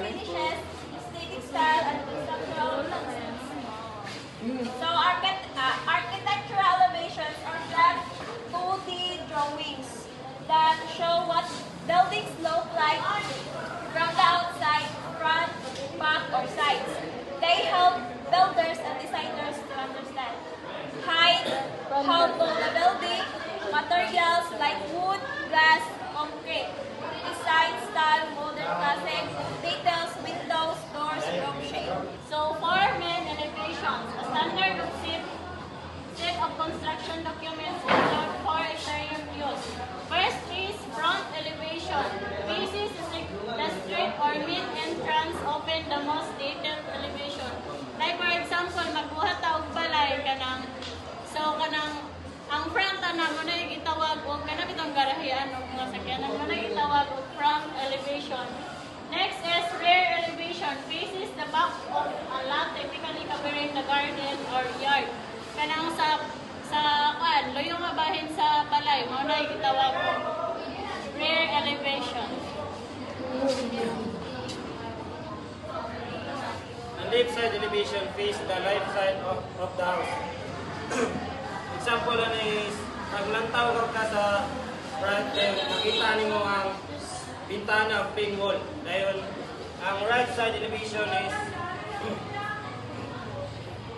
finishes, static style, and conceptual concepts. So architectural elevations are flat 2D drawings that show what buildings look like from the outside, front, back, or sides. They help builders and designers to understand height, how tall the building, materials like wood, glass, concrete, design style, modern classic, details, windows, doors, roof shape. So for main elevations, a standard of set of construction documents include 4 exterior views. First is front elevation. This is the street or main entrance, open the most detailed elevation. Like for example, magbuhat ta og balay kanang ang front na mo na gitawag og kanang bitong garahean og mga sakyanan mo na gitawag og front elevation. Next is rear elevation. This is the back of a lot typically covering the garden or yard. Kanang sa loyong mabahin sa balay mo na gitawag og rear elevation. The left side elevation face the left side of the house. Example is naglantaw ka sa front, makita nimo ang bintana of pink wall. Dayon ang right side elevation is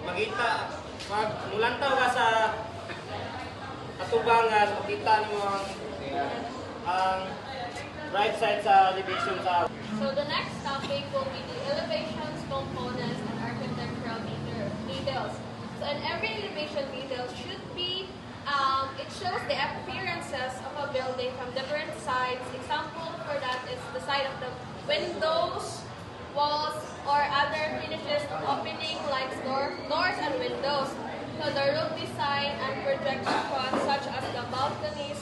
makita pag mulantaw ka sa atubangan, makita nimo ang right side sa elevation sa house. So the next topic will be the elevations, components, and architectural details. So in every elevation detail should be, it shows the appearances of a building from different sides. Example for that is the side of the windows, walls, or other finishes of opening like doors and windows. So the roof design and projection such as the balconies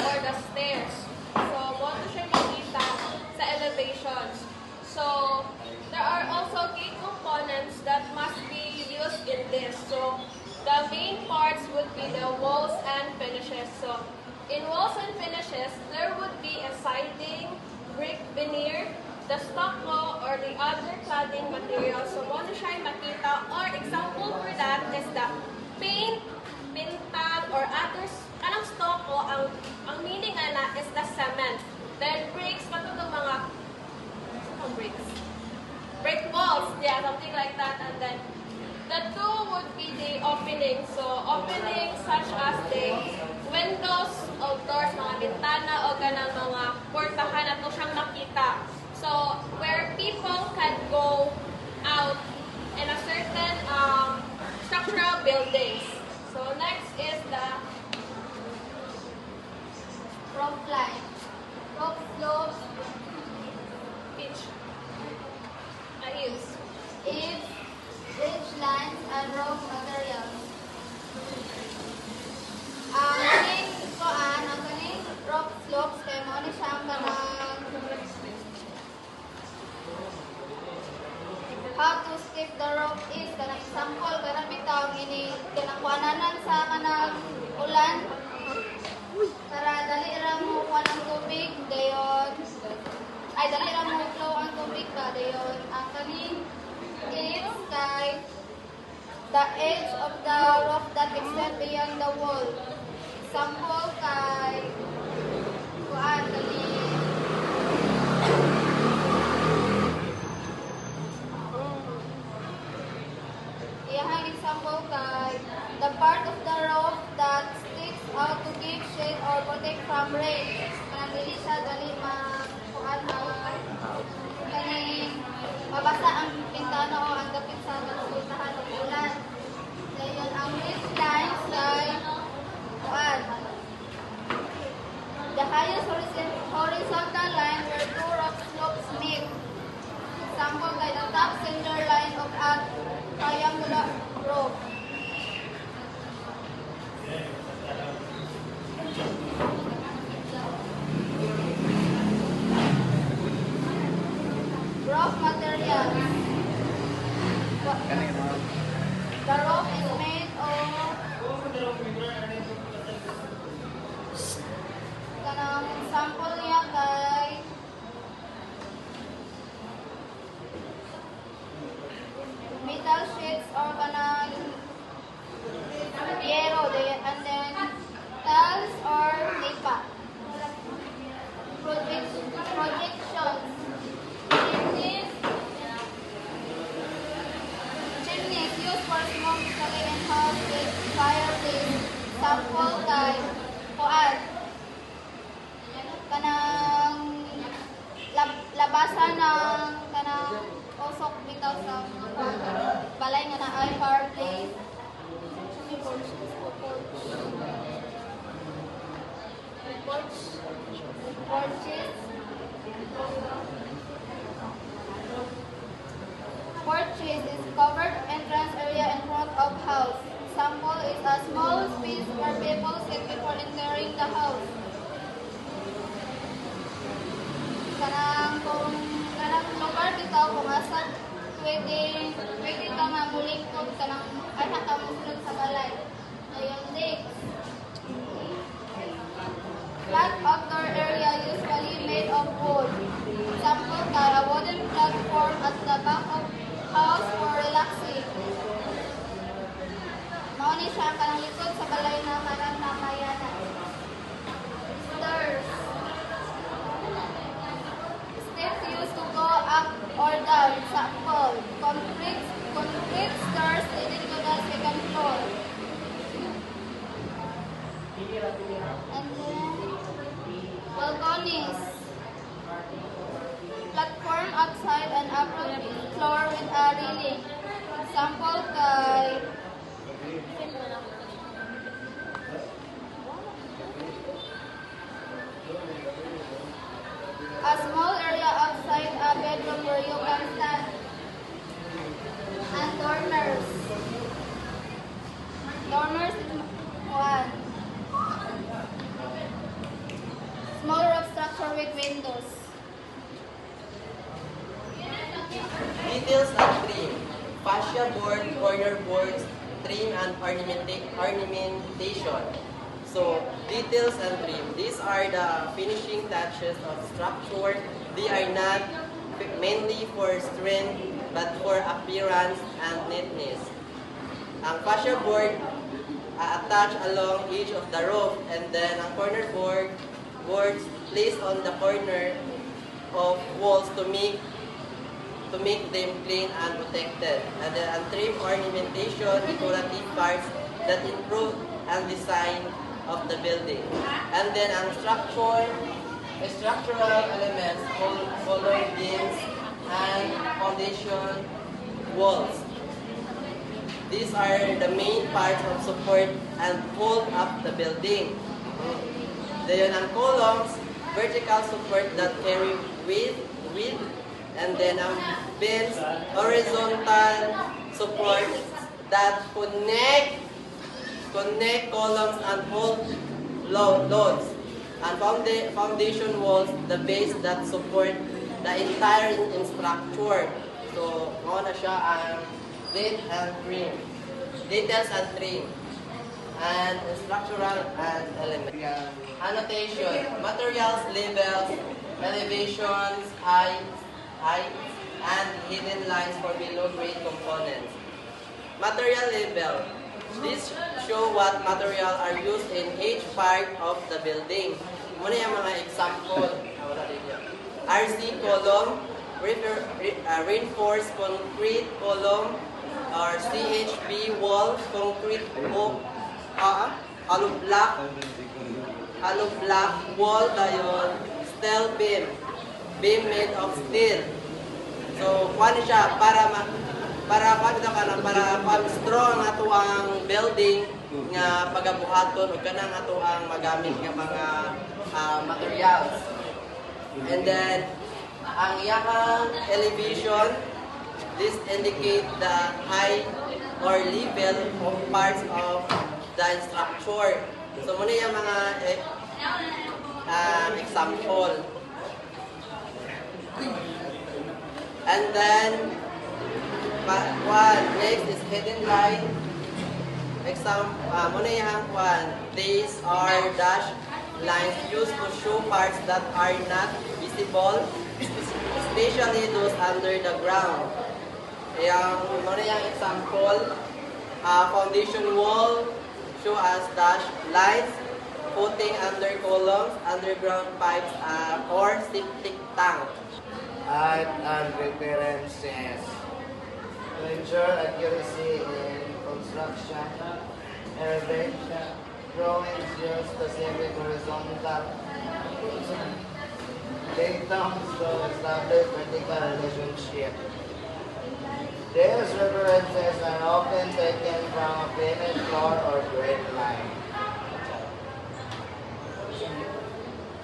or the stairs. So what to siya makita sa elevations. So there are also key components that must be used in this. So the main parts would be the walls and finishes. So in walls and finishes, there would be a siding, brick veneer, the stucco, or the other cladding material. So mo na siya makita, or example for that is the paint, pintag, or others. Anong stucco, ang meaning na is the cement. Then bricks, matutong mga bricks. Brick walls, yeah, something like that. And then the two would be the openings. So openings such as the windows o doors, mga bintana o ganang mga portahan na ito siyang makita. So where people can go out in a certain structural buildings. So next is the roof line, roof slopes, pitch, eaves, ridge lines, and roof materials. Ang kaning roof slopes kay mo ni siyang kanang how to skip the roof is kanang example kanang bitaw ini kanang kuananan sa kanang ulan para dali ra mo kuan ang tubig dayon ay dali ra mo flow ang tubig ba dayon ang kaning is kay the edge of the roof that extend beyond the wall. Example kay kuan kani iyang example kay the part of the roof that sticks out to give shade or protect from rain. Kanang dili siya dali kuan kaning mabasa ang pintana o ang dapit sa kanang ng ulan. Dayon ang ridge lines kay kuan the highest horizontal line where two rock slopes meet. Example kay the top center line of a triangular roof. Roof materials. The roof is made of kanang example niya kay fireplace. Sample kay kuan kanang labasan ng kanang usok bitaw sa balay nga na ay fireplace. Porches. Porches is covered entrance area in front of house. Sample is a small space where people sit before entering the house. Kanang lugar bitaw kung asa pwede ka nga mulingkod kanang ay ka musunod sa balay. Ayun, next. Flat outdoor area usually made of wood. Sample ka a wooden platform at the back of house for relaxing. Mao ni siya kanang likod sa balay na kanang namayanan. Stairs. Steps used to go up or down. Sample. Concrete stairs leading to the second floor. And then balconies. Platform outside and upper floor with a railing. Sample kay a small area outside a bedroom where you can stand. And dormers. Dormers is one. Small roof structure with windows. Details and trim. Fascia board, corner boards, trim and ornamentation. So, details and trim. These are the finishing touches of structure. They are not mainly for strength, but for appearance and neatness. Ang fascia board attached along edge of the roof, and then ang corner boards placed on the corner of walls to make them clean and protected. And then ang trim ornamentation, decorative parts that improve and design of the building. And then ang structural elements, color beams and foundation walls. These are the main parts of support and hold up the building. Then ang columns, vertical support that carry weight, and then ang beams, horizontal support that connect columns and hold loads. And foundation walls, the base that support the entire structure. So, mga na siya ang details and trim, and structural and element. Annotation, materials, labels, elevations, height, and hidden lines for below-grade components. Material label. These show what material are used in each part of the building. Muna yung mga example. RC column, reinforced concrete column, or CHP wall, concrete hollow block wall, dayon steel beam made of steel. So, kuha siya para strong ato ang building nga pagabuhaton ug kanang ato ang magamit nga mga materials. And then ang iyang elevation, this indicate the height or level of parts of the structure. So muna yung mga example. And then next is hidden line. Muna yung these are dashed lines used to show parts that are not visible, especially those under the ground. Muna yung example, foundation wall show as dashed lines, footing under columns, underground pipes, or septic tank. Height and references. To ensure accuracy in construction, elevation drawings use specific horizontal dictums to establish vertical relationship. These references are often taken from a finished floor or grade line.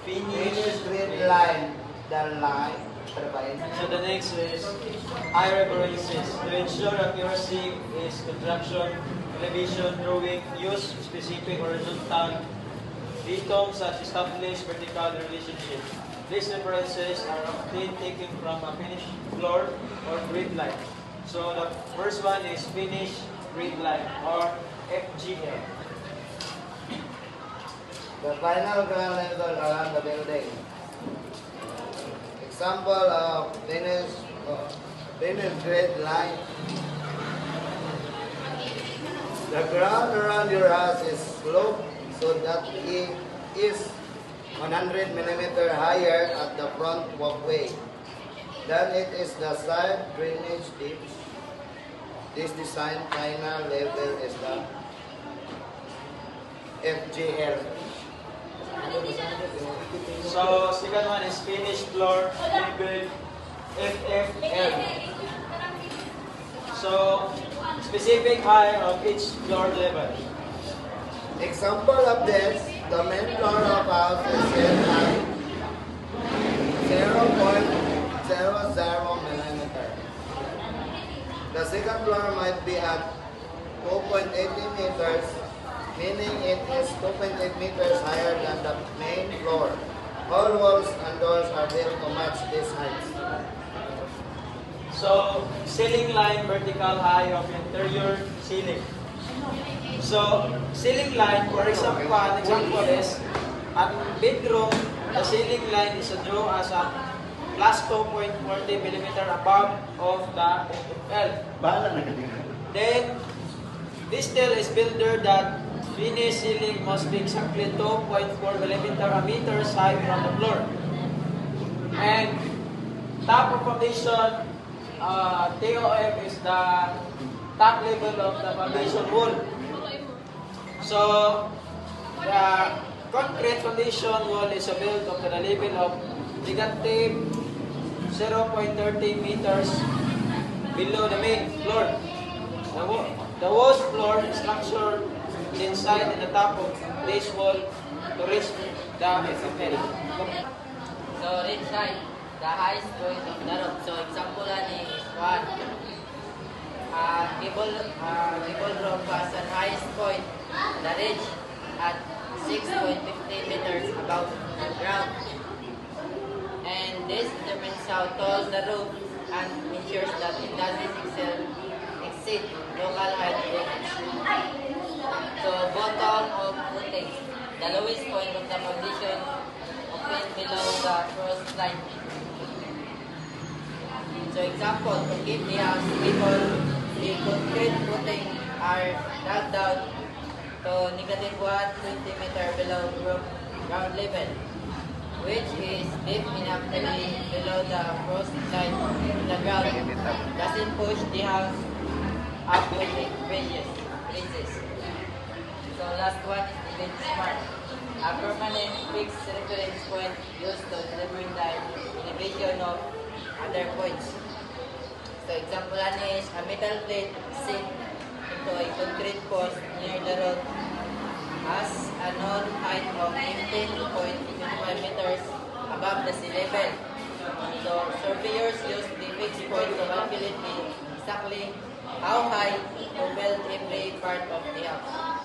Finished grade line, the line. So the next is eye references. To ensure accuracy is construction, elevation, drawing, use specific horizontal dictums that establish vertical relationship. These references are often taken from a finished floor or grid line. So the first one is finished grid line or FGL. The final ground level around the building. Example of finished grade line. The ground around your house is sloped so that it is 100 mm higher at the front walkway than it is the side drainage ditch. This design final level is the FGL. So second one is finished floor labeled FFL. So specific height of each floor level. Example of this, the main floor of house is set at 0.00 millimeter. The second floor might be at 2.80 meters, meaning it is 2.8 meters higher than the main floor. All walls and doors are built to match this height. So ceiling line vertical height of interior ceiling. So ceiling line, for example, an example is at bedroom, the ceiling line is drawn as a plus 2.40 millimeter above of the FFL. Then this tell is builder that finished ceiling must be exactly 2.4 meters high from the floor. And top of foundation, TOF is the top level of the foundation wall. So the concrete foundation wall is built up to the level of negative 0.30 meters below the main floor. The wall floor is structured inside and the top of this wall to reach the FFL. So ridge height, the highest point of the roof. So example is one. Gable roof has an highest point, the ridge at 6.50 meters above the ground. And this determines how tall the roof and ensures that it doesn't exceed local height limits. So bottom of footing, the lowest point of the foundation often below the frost line. So example, to keep the house stable, the concrete footing are dug down to negative 120 meter below ground level, which is deep enough to be below the frost line. The ground doesn't push the house up with the bridges. So last one is the benchmark, a permanent fixed reference point used to determine the elevation of other points. So example is a metal plate set into a concrete post near the road has a known height of 15.25 meters above the sea level. So surveyors use the fixed point to calculate exactly how high to build every part of the house.